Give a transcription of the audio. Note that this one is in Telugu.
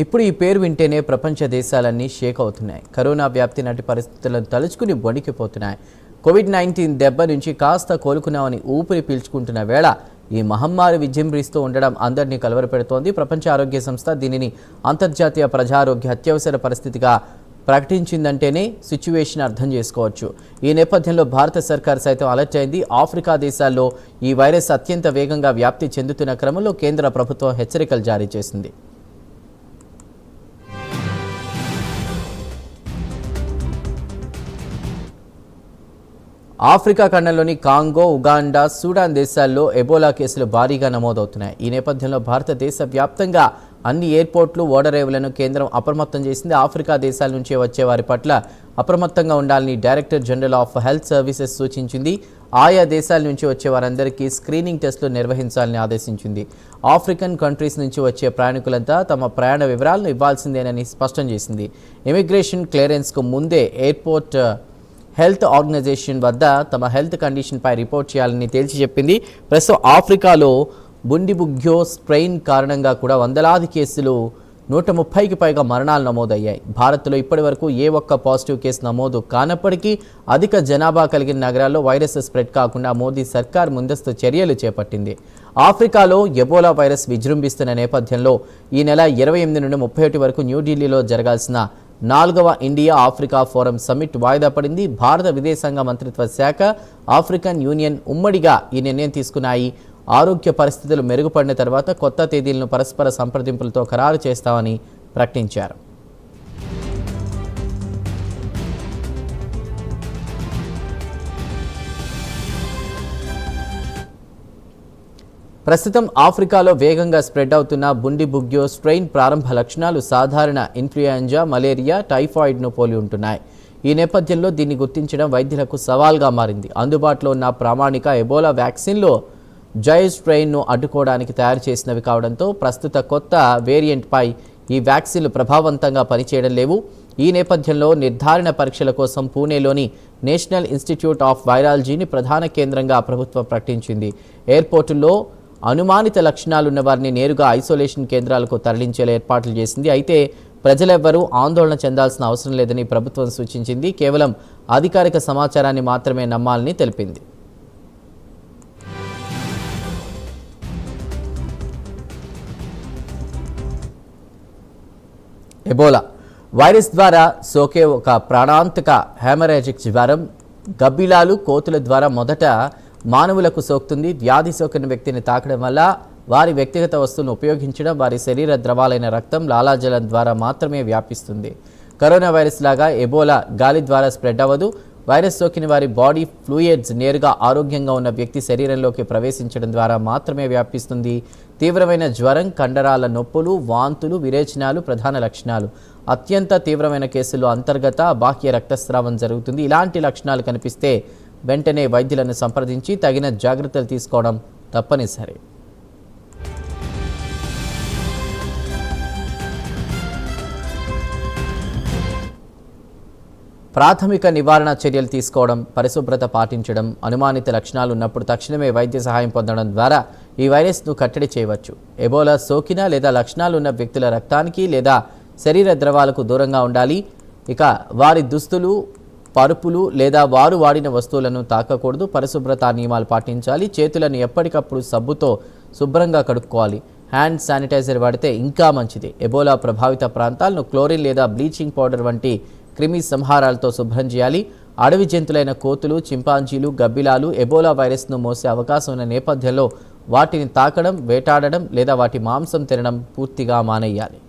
ఇప్పుడు ఈ పేరు వింటేనే ప్రపంచ దేశాలన్నీ షేక్ అవుతున్నాయి. కరోనా వ్యాప్తి నాటి పరిస్థితులను తలుచుకుని వణికిపోతున్నాయి. కోవిడ్-19 దెబ్బ నుంచి కాస్త కోలుకున్నామని ఊపిరి పీల్చుకుంటున్న వేళ ఈ మహమ్మారి విజృంభిస్తూ ఉండడం అందరినీ కలవరపెడుతోంది. ప్రపంచ ఆరోగ్య సంస్థ దీనిని అంతర్జాతీయ ప్రజారోగ్య అత్యవసర పరిస్థితిగా ప్రకటించిందంటేనే సిచ్యువేషన్ అర్థం చేసుకోవచ్చు. ఈ నేపథ్యంలో భారత సర్కార్ సైతం అలర్ట్ అయింది. ఆఫ్రికా దేశాల్లో ఈ వైరస్ అత్యంత వేగంగా వ్యాప్తి చెందుతున్న క్రమంలో కేంద్ర ప్రభుత్వం హెచ్చరికలు జారీ చేసింది. ఆఫ్రికా ఖండంలోని కాంగో, ఉగాండా, సూడాన్ దేశాల్లో ఎబోలా కేసులు భారీగా నమోదవుతున్నాయి. ఈ నేపథ్యంలో భారతదేశ వ్యాప్తంగా అన్ని ఎయిర్పోర్ట్లు, ఓడరేవులను కేంద్రం అప్రమత్తం చేసింది. ఆఫ్రికా దేశాల నుంచి వచ్చే వారి పట్ల అప్రమత్తంగా ఉండాలని director general of health services సూచించింది. ఆయా దేశాల నుంచి వచ్చే వారందరికీ స్క్రీనింగ్ టెస్టులు నిర్వహించాలని ఆదేశించింది. ఆఫ్రికన్ కంట్రీస్ నుంచి వచ్చే ప్రయాణికులంతా తమ ప్రయాణ వివరాలను ఇవ్వాల్సిందేనని స్పష్టం చేసింది. ఇమిగ్రేషన్ క్లియరెన్స్కు ముందే ఎయిర్పోర్ట్ హెల్త్ ఆర్గనైజేషన్ వద్ద తమ హెల్త్ కండిషన్పై రిపోర్ట్ చేయాలని తేల్చి చెప్పింది. ప్రస్తుతం ఆఫ్రికాలో బుండిబుగ్యో స్ట్రెయిన్ కారణంగా కూడా వందలాది కేసులు, 130కి పైగా మరణాలు నమోదయ్యాయి. భారత్లో ఇప్పటి వరకు ఏ ఒక్క పాజిటివ్ కేసు నమోదు కానప్పటికీ అధిక జనాభా కలిగిన నగరాల్లో వైరస్ స్ప్రెడ్ కాకుండా మోదీ సర్కార్ ముందస్తు చర్యలు చేపట్టింది. ఆఫ్రికాలో ఎబోలా వైరస్ విజృంభిస్తున్న నేపథ్యంలో ఈ నెల 28 నుండి 31 వరకు న్యూఢిల్లీలో జరగాల్సిన 4వ ఇండియా ఆఫ్రికా ఫోరం సమ్మిట్ వాయిదా పడింది. భారత విదేశాంగ మంత్రిత్వ శాఖ, ఆఫ్రికన్ యూనియన్ ఉమ్మడిగా ఈ నిర్ణయం తీసుకున్నాయి. ఆరోగ్య పరిస్థితులు మెరుగుపడిన తర్వాత కొత్త తేదీలను పరస్పర సంప్రదింపులతో ఖరారు చేస్తామని ప్రకటించారు. ప్రస్తుతం ఆఫ్రికాలో వేగంగా స్ప్రెడ్ అవుతున్న బుండిబుగ్యో స్ట్రెయిన్ ప్రారంభ లక్షణాలు సాధారణ ఇన్ఫ్లుయెంజా, మలేరియా, టైఫాయిడ్ను పోలి ఉంటున్నాయి. ఈ నేపథ్యంలో దీన్ని గుర్తించడం వైద్యులకు సవాల్గా మారింది. అందుబాటులో ఉన్న ప్రామాణిక ఎబోలా వ్యాక్సిన్లో జై స్ట్రెయిన్ను అడ్డుకోవడానికి తయారు చేసినవి కావడంతో ప్రస్తుత కొత్త వేరియంట్పై ఈ వ్యాక్సిన్లు ప్రభావవంతంగా పనిచేయడం లేవు. ఈ నేపథ్యంలో నిర్ధారణ పరీక్షల కోసం పూణేలోని నేషనల్ ఇన్స్టిట్యూట్ ఆఫ్ వైరాలజీని ప్రధాన కేంద్రంగా ప్రభుత్వం ప్రకటించింది. ఎయిర్పోర్టుల్లో అనుమానిత లక్షణాలున్న వారిని నేరుగా ఐసోలేషన్ కేంద్రాలకు తరలించేలా ఏర్పాట్లు చేసింది. అయితే ప్రజలెవ్వరూ ఆందోళన చెందాల్సిన అవసరం లేదని ప్రభుత్వం సూచించింది. కేవలం అధికారిక సమాచారాన్ని మాత్రమే నమ్మాలని తెలిపింది. ఎబోలా వైరస్ ద్వారా సోకే ఒక ప్రాణాంతక హెమరేజిక్ జ్వరం గబ్బిలాలు, కోతుల ద్వారా మొదట మానవులకు సోకుతుంది. వ్యాధి సోకిన వ్యక్తిని తాకడం వల్ల వారి వ్యక్తిగత వస్తువులను ఉపయోగించడం, వారి శరీర ద్రవాలైన రక్తం, లాలాజలం ద్వారా మాత్రమే వ్యాపిస్తుంది. కరోనా వైరస్ లాగా ఎబోలా గాలి ద్వారా స్ప్రెడ్ అవ్వదు. వైరస్ సోకిన వారి బాడీ ఫ్లూయిడ్స్ నేరుగా ఆరోగ్యంగా ఉన్న వ్యక్తి శరీరంలోకి ప్రవేశించడం ద్వారా మాత్రమే వ్యాపిస్తుంది. తీవ్రమైన జ్వరం, కండరాల నొప్పులు, వాంతులు, విరేచనాలు ప్రధాన లక్షణాలు. అత్యంత తీవ్రమైన కేసుల్లో అంతర్గత, బాహ్య రక్తస్రావం జరుగుతుంది. ఇలాంటి లక్షణాలు కనిపిస్తే వెంటనే వైద్యులను సంప్రదించి తగిన జాగ్రత్తలు తీసుకోవడం తప్పనిసరి. ప్రాథమిక నివారణ చర్యలు తీసుకోవడం, పరిశుభ్రత పాటించడం, అనుమానిత లక్షణాలు ఉన్నప్పుడు తక్షణమే వైద్య సహాయం పొందడం ద్వారా ఈ వైరస్ను కట్టడి చేయవచ్చు. ఎబోలా సోకిన లేదా లక్షణాలు ఉన్న వ్యక్తుల రక్తానికి లేదా శరీర ద్రవాలకు దూరంగా ఉండాలి. ఇక వారి దుస్తులు, పరుపులు లేదా వారు వాడిన వస్తువులను తాకకూడదు. పరిశుభ్రత నియమాలు పాటించాలి. చేతులను ఎప్పటికప్పుడు సబ్బుతో శుభ్రంగా కడుక్కోవాలి. హ్యాండ్ శానిటైజర్ వాడితే ఇంకా మంచిది. ఎబోలా ప్రభావిత ప్రాంతాలను క్లోరిన్ లేదా బ్లీచింగ్ పౌడర్ వంటి క్రిమి సంహారాలతో శుభ్రం చేయాలి. అడవి జంతువులైన కోతులు, చింపాంజీలు, గబ్బిలాలు ఎబోలా వైరస్ను మోసే అవకాశం ఉన్న నేపథ్యంలో వాటిని తాకడం, వేటాడడం లేదా వాటి మాంసం తినడం పూర్తిగా మానేయాలి.